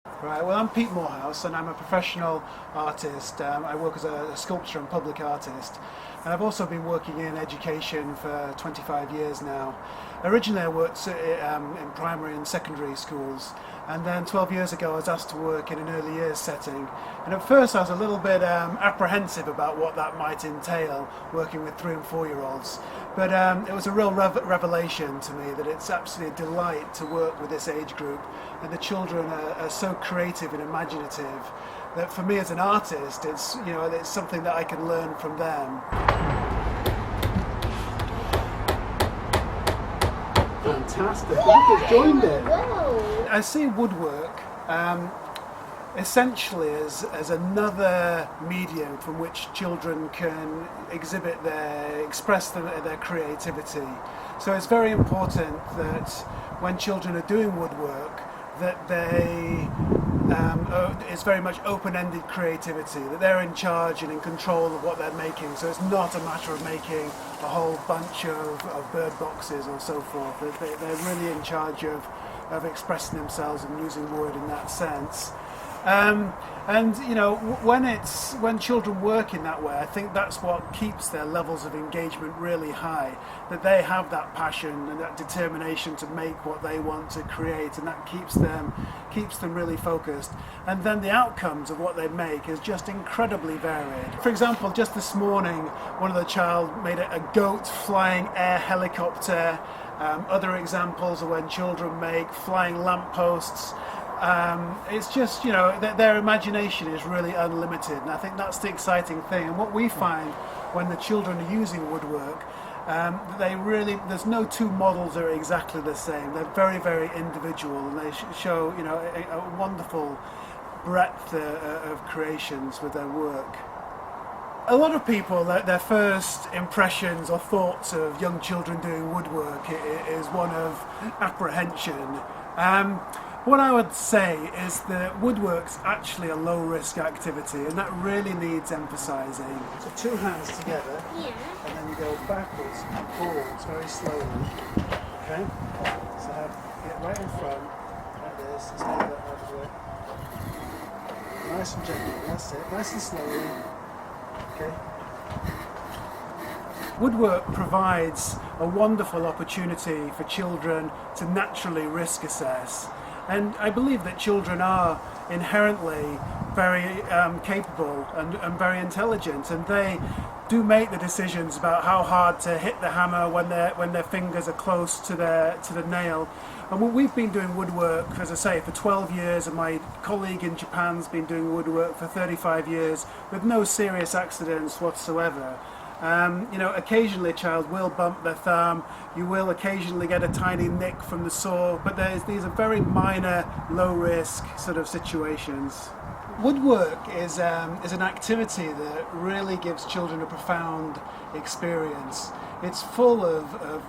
Right, well, I'm Pete Moorhouse and I'm a professional artist. I work as a sculptor and public artist. And I've also been working in education for 25 years now. Originally I worked in primary and secondary schools, and then 12 years ago I was asked to work in an early years setting. And at first I was a little bit apprehensive about what that might entail, working with 3 and 4-year-olds. But it was a real revelation to me that it's absolutely a delight to work with this age group, and the children are so creative and imaginative that for me as an artist it's something that I can learn from them. Fantastic, look, it's joined it. I see woodwork essentially as another medium from which children can express their creativity. So it's very important that when children are doing woodwork that it's very much open-ended creativity, that they're in charge and in control of what they're making. So it's not a matter of making a whole bunch of bird boxes or so forth. They're really in charge of expressing themselves and using wood in that sense. And when children work in that way, I think that's what keeps their levels of engagement really high, that they have that passion and that determination to make what they want to create, and that keeps them really focused. And then the outcomes of what they make is just incredibly varied. For example, just this morning one of the child made a goat flying air helicopter. Other examples are when children make flying lampposts. It's just, their imagination is really unlimited, and I think that's the exciting thing. And what we find when the children are using woodwork, there's no two models that are exactly the same. They're very, very individual, and they show, a wonderful breadth of creations with their work. A lot of people, their first impressions or thoughts of young children doing woodwork is one of apprehension. What I would say is that woodwork's actually a low-risk activity, and that really needs emphasising. So 2 hands together, and then you go backwards and forwards very slowly. Okay? So get right in front, like this, just make that out of it. Nice and gently, that's it, nice and slowly. Okay? Woodwork provides a wonderful opportunity for children to naturally risk assess. And I believe that children are inherently very capable and very intelligent, and they do make the decisions about how hard to hit the hammer when their fingers are close to the nail. And we've been doing woodwork, as I say, for 12 years, and my colleague in Japan's been doing woodwork for 35 years with no serious accidents whatsoever. Occasionally a child will bump their thumb, you will occasionally get a tiny nick from the saw, but these are very minor, low-risk sort of situations. Woodwork is an activity that really gives children a profound experience. It's full of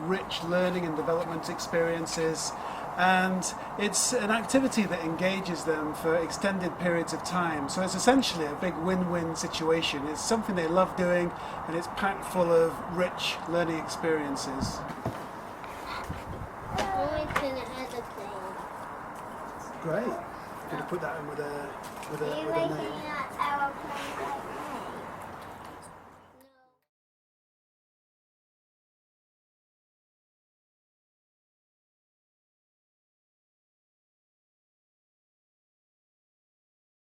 rich learning and development experiences, and it's an activity that engages them for extended periods of time. So it's essentially a big win-win situation. It's something they love doing, and it's packed full of rich learning experiences. Great. Going to put that in with a name.